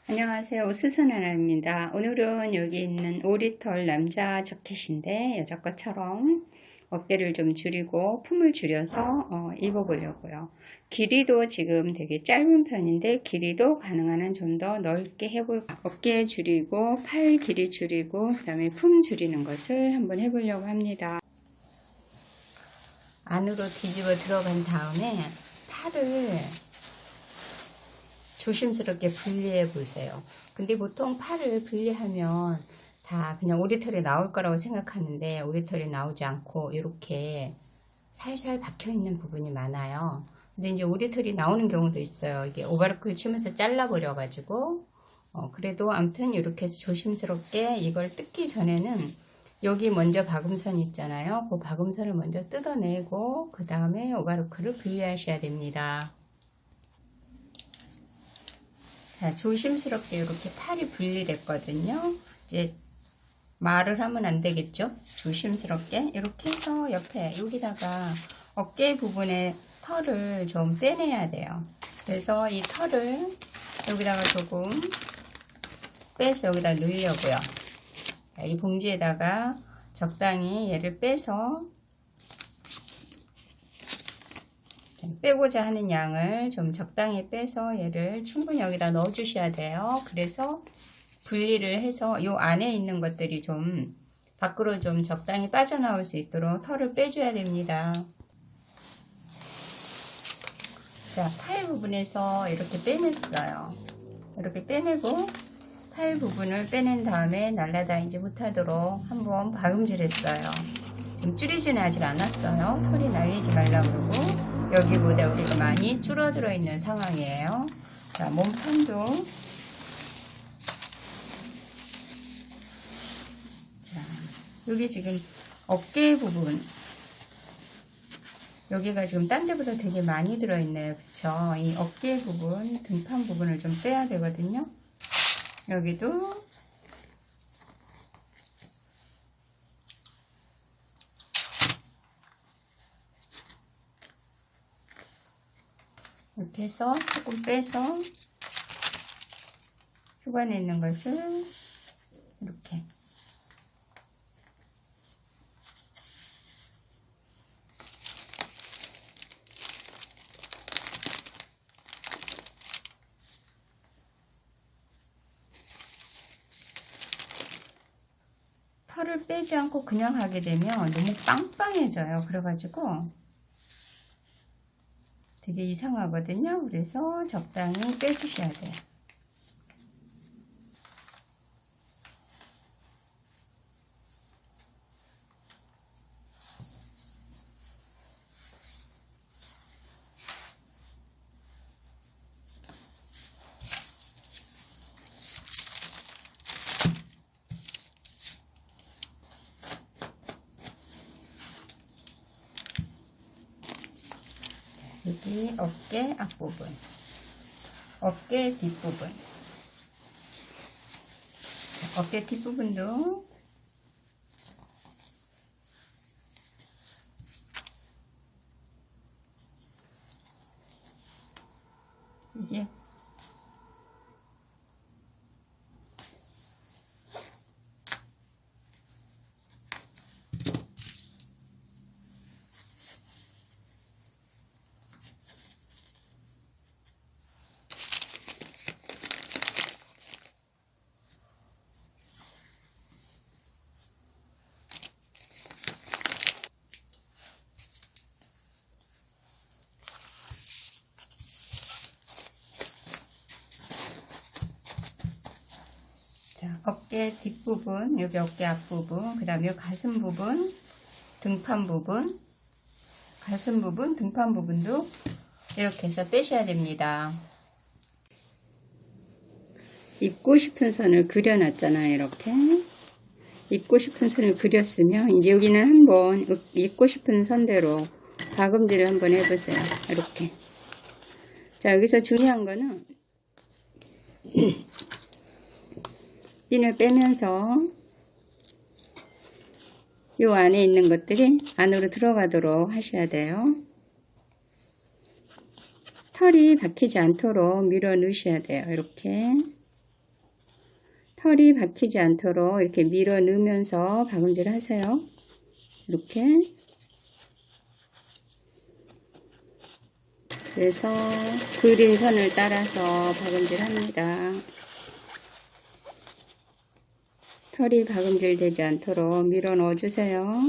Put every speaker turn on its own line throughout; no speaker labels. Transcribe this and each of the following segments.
안녕하세요. 수선하나입니다. 오늘은 여기 있는 오리털 남자 저켓인데 여자 것처럼 어깨를 좀 줄이고 품을 줄여서 입어보려고요. 길이도 지금 되게 짧은 편인데 길이도 가능한 한 좀 더 넓게 해볼게요. 어깨 줄이고 팔 길이 줄이고 그 다음에 품 줄이는 것을 한번 해보려고 합니다. 안으로 뒤집어 들어간 다음에 팔을 조심스럽게 분리해 보세요. 근데 보통 팔을 분리하면 다 그냥 오리털이 나올 거라고 생각하는데 오리털이 나오지 않고 이렇게 살살 박혀 있는 부분이 많아요. 근데 이제 오리털이 나오는 경우도 있어요. 이게 오바르크를 치면서 잘라 버려 가지고 그래도 아무튼 이렇게 해서 조심스럽게 이걸 뜯기 전에는 여기 먼저 박음선 있잖아요. 그 박음선을 먼저 뜯어내고 그 다음에 오바르크를 분리하셔야 됩니다. 자, 조심스럽게 이렇게 팔이 분리됐거든요. 이제 말을 하면 안 되겠죠? 조심스럽게 이렇게 해서 옆에 여기다가 어깨 부분에 털을 좀 빼내야 돼요. 그래서 이 털을 여기다가 조금 빼서 여기다 넣으려고요. 이 봉지에다가 적당히 얘를 빼서 빼고자 하는 양을 좀 적당히 빼서 얘를 충분히 여기다 넣어 주셔야 돼요. 그래서 분리를 해서 이 안에 있는 것들이 좀 밖으로 좀 적당히 빠져나올 수 있도록 털을 빼줘야 됩니다. 자, 팔 부분에서 이렇게 빼냈어요. 이렇게 빼내고 팔 부분을 빼낸 다음에 날아다니지 못하도록 한번 박음질했어요. 좀 줄이지는 아직 않았어요. 털이 날리지 말라고 그러고 여기보다 우리가 많이 줄어들어 있는 상황이에요. 자, 몸판도 자, 여기 지금 어깨 부분 여기가 지금 딴 데보다 되게 많이 들어있네요. 그쵸? 이 어깨 부분, 등판 부분을 좀 빼야 되거든요. 여기도 이렇게 해서 조금 빼서 수건에 있는 것을 이렇게 털을 빼지 않고 그냥 하게 되면 너무 빵빵해져요. 그래가지고 되게 이상하거든요. 그래서 적당히 빼주셔야 돼요. 여기 어깨 앞부분, 어깨 뒷부분, 어깨 뒷부분도 이게 자, 어깨 뒷부분, 여기 어깨 앞부분, 그 다음에 가슴 부분, 등판 부분, 가슴 부분, 등판 부분도 이렇게 해서 빼셔야 됩니다. 입고 싶은 선을 그려놨잖아요. 이렇게 입고 싶은 선을 그렸으면 이제 여기는 한번 입고 싶은 선대로 박음질을 한번 해보세요. 이렇게. 자, 여기서 중요한 거는 핀을 빼면서 이 안에 있는 것들이 안으로 들어가도록 하셔야 돼요. 털이 박히지 않도록 밀어 넣으셔야 돼요. 이렇게. 털이 박히지 않도록 이렇게 밀어 넣으면서 박음질 하세요. 이렇게. 그래서 그린 선을 따라서 박음질 합니다. 털이 박음질 되지 않도록 밀어 넣어 주세요.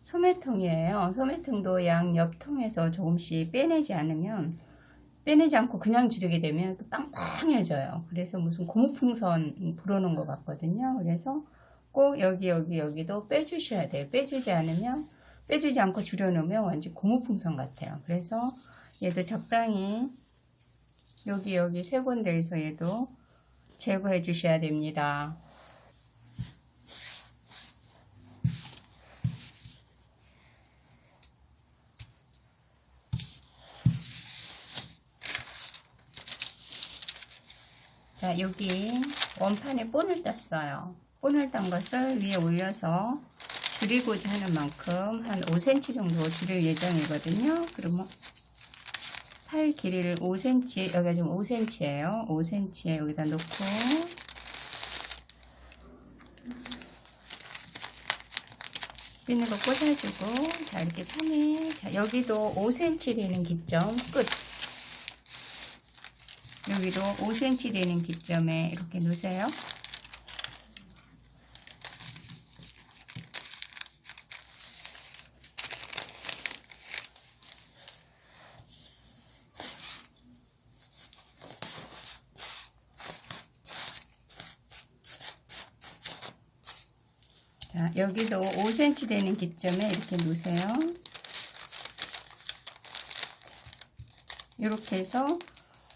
소매통이에요. 소매통도 양옆 통에서 조금씩 빼내지 않고 그냥 두르게 되면 빵빵해져요. 그래서 무슨 고무풍선 불어놓은 것 같거든요. 그래서 꼭 여기도 빼주셔야 돼요. 빼주지 않고 줄여놓으면 완전 고무풍선 같아요. 그래서 얘도 적당히 여기 세 군데에서 얘도 제거해 주셔야 됩니다. 자, 여기 원판에 본을 떴어요. 본을 딴 것을 위에 올려서 줄이고자 하는 만큼 한 5cm 정도 줄일 예정이거든요. 그러면 팔 길이를 5cm, 여기가 지금 5cm예요. 5cm에 여기다 놓고 핀으로 꽂아주고, 자, 이렇게 판에, 자, 여기도 5cm 되는 기점 끝. 여기도 5cm 되는 기점에 이렇게 놓으세요. 자, 여기도 5cm 되는 기점에 이렇게 놓으세요. 이렇게 해서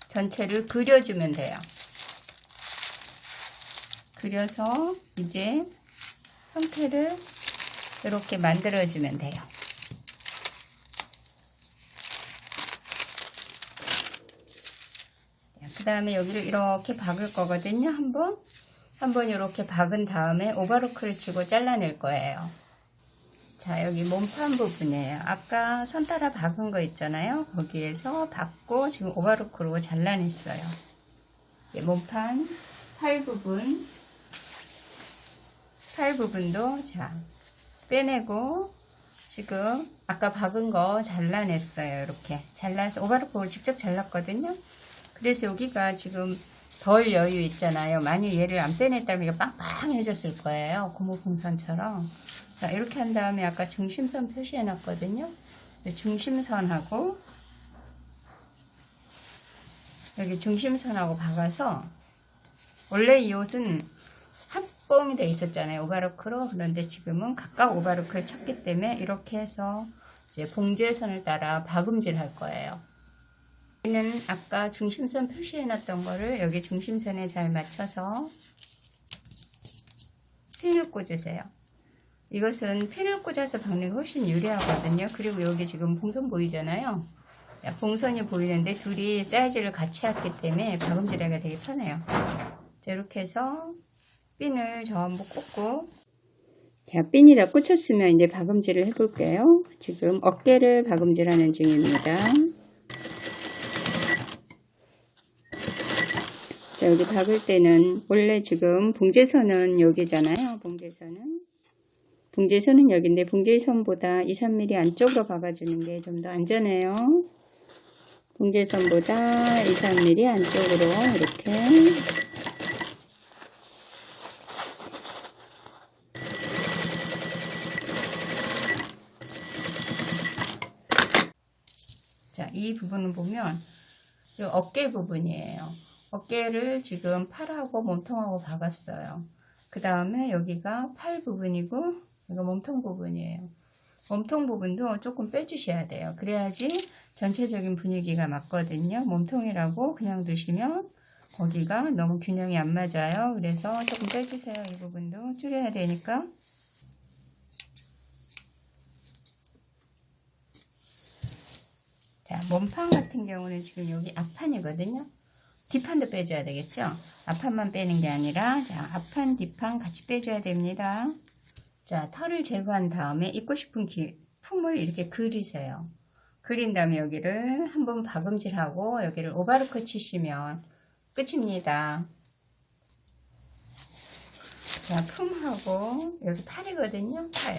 전체를 그려주면 돼요. 그려서 이제 형태를 이렇게 만들어주면 돼요. 그 다음에 여기를 이렇게 박을 거거든요. 한번 이렇게 박은 다음에 오버로크를 치고 잘라낼 거예요. 자, 여기 몸판 부분이에요. 아까 선 따라 박은 거 있잖아요. 거기에서 박고 지금 오버로크로 잘라냈어요. 몸판 팔 부분도 자 빼내고 지금 아까 박은 거 잘라냈어요. 이렇게 잘라서 오버로크로 직접 잘랐거든요. 그래서 여기가 지금 덜 여유 있잖아요. 만약 얘를 안 빼냈다면 이거 빵빵해졌을 거예요. 고무풍선처럼. 자, 이렇게 한 다음에 아까 중심선 표시해 놨거든요. 중심선하고 여기 중심선하고 박아서, 원래 이 옷은 합봉이 돼 있었잖아요. 오버로크로. 그런데 지금은 각각 오버로크를 쳤기 때문에 이렇게 해서 이제 봉제선을 따라 박음질 할 거예요. 여기는 아까 중심선 표시해 놨던 거를 여기 중심선에 잘 맞춰서 핀을 꽂으세요. 이것은 핀을 꽂아서 박는 게 훨씬 유리하거든요. 그리고 여기 지금 봉선 보이잖아요. 봉선이 보이는데 둘이 사이즈를 같이 했기 때문에 박음질하기가 되게 편해요. 자, 이렇게 해서 핀을 전부 꽂고, 자, 핀이 다 꽂혔으면 이제 박음질을 해볼게요. 지금 어깨를 박음질하는 중입니다. 자, 여기 박을 때는 원래 지금 봉제선은 여기잖아요. 봉제선은 여기인데 봉제선보다 2, 3mm 안쪽으로 박아주는 게 좀 더 안전해요. 봉제선보다 2, 3mm 안쪽으로 이렇게. 자, 이 부분을 보면 이 어깨 부분이에요. 어깨를 지금 팔하고 몸통하고 박았어요. 그 다음에 여기가 팔 부분이고 이거 몸통 부분이에요. 몸통 부분도 조금 빼주셔야 돼요. 그래야지 전체적인 분위기가 맞거든요. 몸통이라고 그냥 두시면 거기가 너무 균형이 안 맞아요. 그래서 조금 빼주세요. 이 부분도 줄여야 되니까. 자, 몸판 같은 경우는 지금 여기 앞판이거든요. 뒷판도 빼줘야 되겠죠? 앞판만 빼는 게 아니라, 자, 앞판, 뒷판 같이 빼줘야 됩니다. 자, 털을 제거한 다음에 입고 싶은 품을 이렇게 그리세요. 그린 다음에 여기를 한번 박음질하고 여기를 오바르크 치시면 끝입니다. 자, 품하고 여기 팔이거든요. 팔.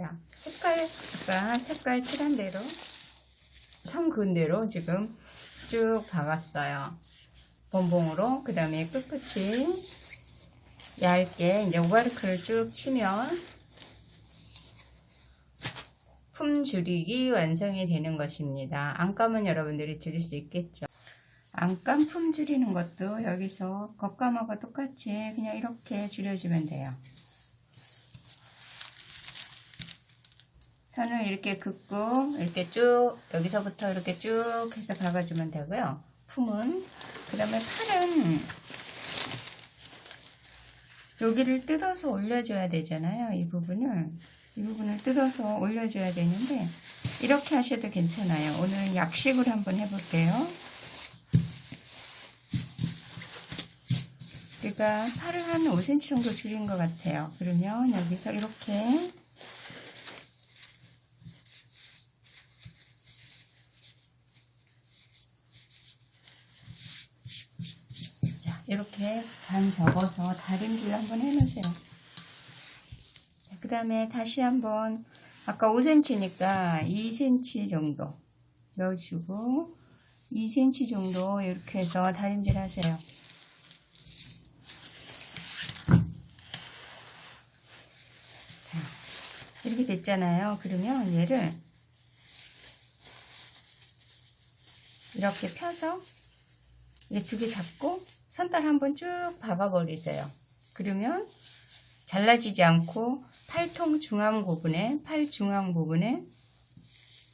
야, 아까 색깔 칠한 대로 선 그은 대로 지금 쭉 박았어요. 본봉으로. 그 다음에 끝끝이 얇게 이제 오바르크를 쭉 치면 품 줄이기 완성이 되는 것입니다. 안감은 여러분들이 줄일 수 있겠죠. 안감 품 줄이는 것도 여기서 겉감하고 똑같이 그냥 이렇게 줄여주면 돼요. 선을 이렇게 긋고 이렇게 쭉 여기서부터 이렇게 쭉 해서 박아주면 되고요. 품은 그 다음에 팔은 여기를 뜯어서 올려줘야 되잖아요. 이 부분을 뜯어서 올려줘야 되는데 이렇게 하셔도 괜찮아요. 오늘은 약식으로 한번 해볼게요. 우리가 팔을 한 5cm 정도 줄인 것 같아요. 그러면 여기서 이렇게 이렇게 반 접어서 다림질 한번 해놓으세요. 그 다음에 다시 한번 아까 5cm니까 2cm 정도 넣어주고 2cm 정도 이렇게 해서 다림질 하세요. 자, 이렇게 됐잖아요. 그러면 얘를 이렇게 펴서 이게 두 개 잡고 선달 한번 쭉 박아버리세요. 그러면 잘라지지 않고 팔통 중앙 부분에, 팔 중앙 부분에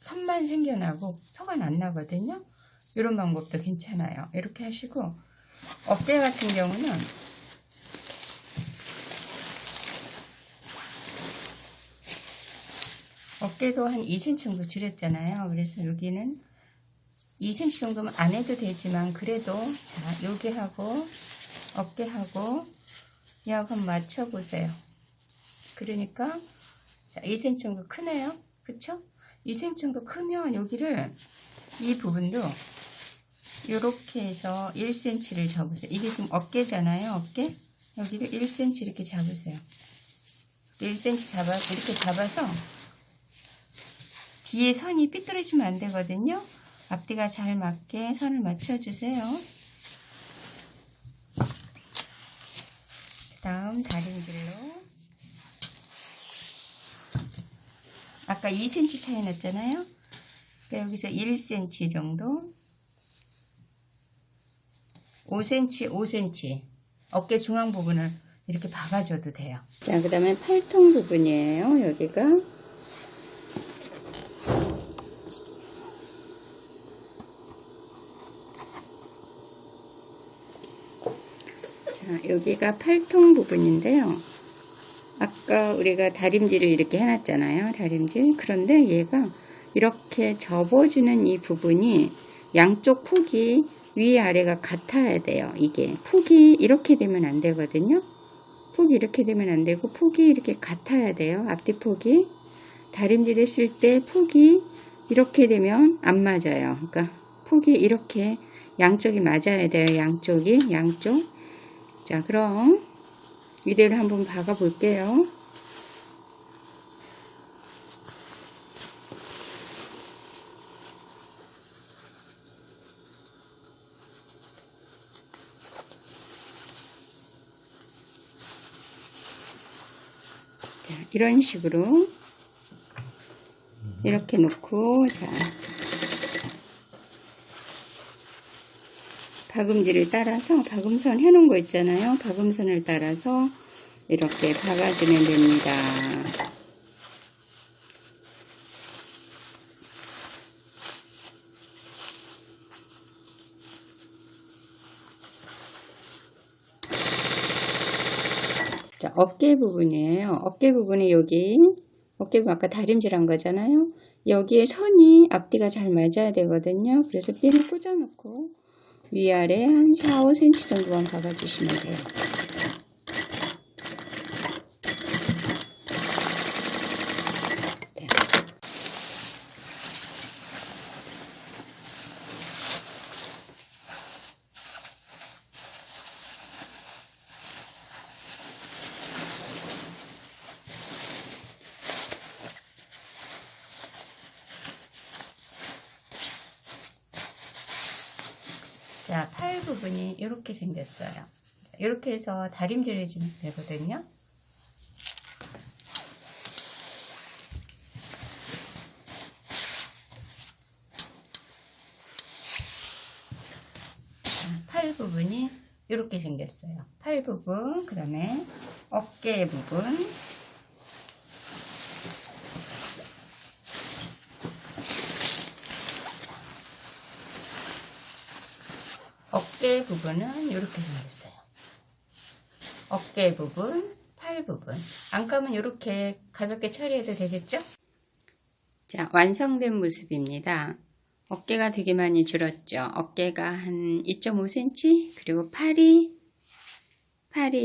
선만 생겨나고 표가 안 나거든요. 이런 방법도 괜찮아요. 이렇게 하시고 어깨 같은 경우는 어깨도 한 2cm 정도 줄였잖아요. 그래서 여기는 2cm 정도면 안 해도 되지만 그래도 자 여기하고 어깨하고 얘하고 맞춰보세요. 그러니까 자 2cm 정도 크네요. 그쵸? 2cm 정도 크면 여기를 이 부분도 이렇게 해서 1cm를 접으세요. 이게 지금 어깨잖아요. 어깨 여기를 1cm 이렇게 잡으세요. 1cm 이렇게 잡아서 뒤에 선이 삐뚤어지면 안 되거든요. 앞뒤가 잘 맞게 선을 맞춰주세요. 그 다음 다림질로 아까 2cm 차이 났잖아요. 그러니까 여기서 1cm 정도 5cm 5cm 어깨 중앙 부분을 이렇게 박아줘도 돼요. 자, 그 다음에 팔통 부분이에요. 여기가 여기가 팔통 부분인데요. 아까 우리가 다림질을 이렇게 해놨잖아요. 다림질. 그런데 얘가 이렇게 접어지는 이 부분이 양쪽 폭이 위아래가 같아야 돼요. 이게 폭이 이렇게 되면 안 되거든요. 폭이 이렇게 되면 안 되고 폭이 이렇게 같아야 돼요. 앞뒤 폭이. 다림질 했을 때 폭이 이렇게 되면 안 맞아요. 그러니까 폭이 이렇게 양쪽이 맞아야 돼요. 양쪽. 자, 그럼 이대로 한번 박아 볼게요. 자, 이런 식으로 이렇게 놓고 자 박음질을 따라서 박음선 해놓은 거 있잖아요. 박음선을 따라서 이렇게 박아주면 됩니다. 자, 어깨 부분이에요. 어깨 부분에 여기 어깨 부분 아까 다림질 한 거잖아요. 여기에 선이 앞뒤가 잘 맞아야 되거든요. 그래서 핀을 꽂아놓고 위아래 한 4, 5cm 정도만 박아주시면 돼요. 네. 팔 부분이 이렇게 생겼어요. 이렇게 해서 다림질 해주면 되거든요. 팔 부분이 이렇게 생겼어요. 팔 부분, 그 다음에 어깨 부분, 어깨 부분은 이렇게 생겼어요. 어깨 부분, 팔 부분. 안감은 이렇게 가볍게 처리해도 되겠죠? 자, 완성된 모습입니다. 어깨가 되게 많이 줄었죠. 어깨가 한 2.5cm, 그리고 팔이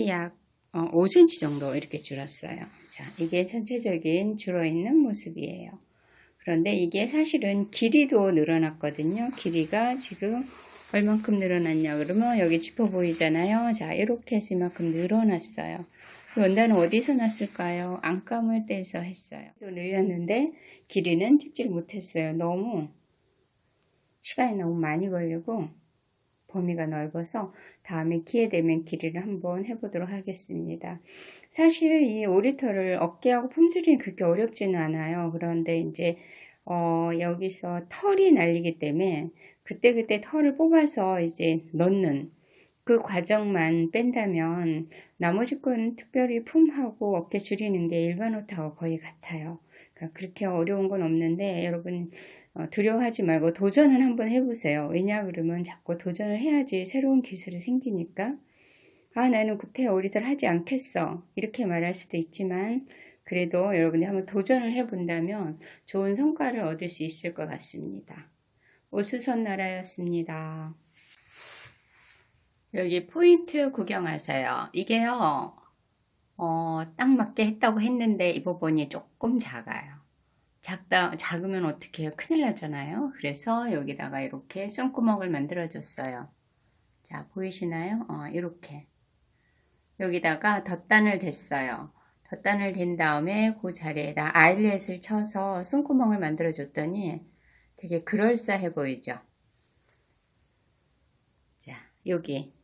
약 5cm 정도 이렇게 줄었어요. 자, 이게 전체적인 줄어있는 모습이에요. 그런데 이게 사실은 길이도 늘어났거든요. 길이가 지금 얼만큼 늘어났냐 그러면 여기 짚어 보이잖아요. 자, 이렇게 해서 이만큼 늘어났어요. 원단은 어디서 났을까요? 안감을 떼서 했어요. 또 늘렸는데 길이는 찍지를 못했어요. 너무 시간이 너무 많이 걸리고 범위가 넓어서 다음에 기회 되면 길이를 한번 해보도록 하겠습니다. 사실 이 오리털을 어깨하고 품절이는 그렇게 어렵지는 않아요. 그런데 이제 여기서 털이 날리기 때문에 그때 털을 뽑아서 이제 넣는 그 과정만 뺀다면 나머지 건 특별히 품하고 어깨 줄이는 게 일반 옷하고 거의 같아요. 그러니까 그렇게 어려운 건 없는데 여러분 두려워하지 말고 도전을 한번 해보세요. 왜냐 그러면 자꾸 도전을 해야지 새로운 기술이 생기니까 나는 구태 오리털 하지 않겠어 이렇게 말할 수도 있지만 그래도 여러분이 한번 도전을 해본다면 좋은 성과를 얻을 수 있을 것 같습니다. 오수선 나라였습니다. 여기 포인트 구경하세요. 이게요 딱 맞게 했다고 했는데 입어보니 조금 작아요. 작으면 어떻게 해요? 큰일 나잖아요. 그래서 여기다가 이렇게 손구멍을 만들어 줬어요. 자, 보이시나요? 이렇게 여기다가 덧단을 댔어요. 덧단을 댄 다음에 그 자리에다 아일렛을 쳐서 손구멍을 만들어 줬더니 되게 그럴싸해 보이죠? 자, 여기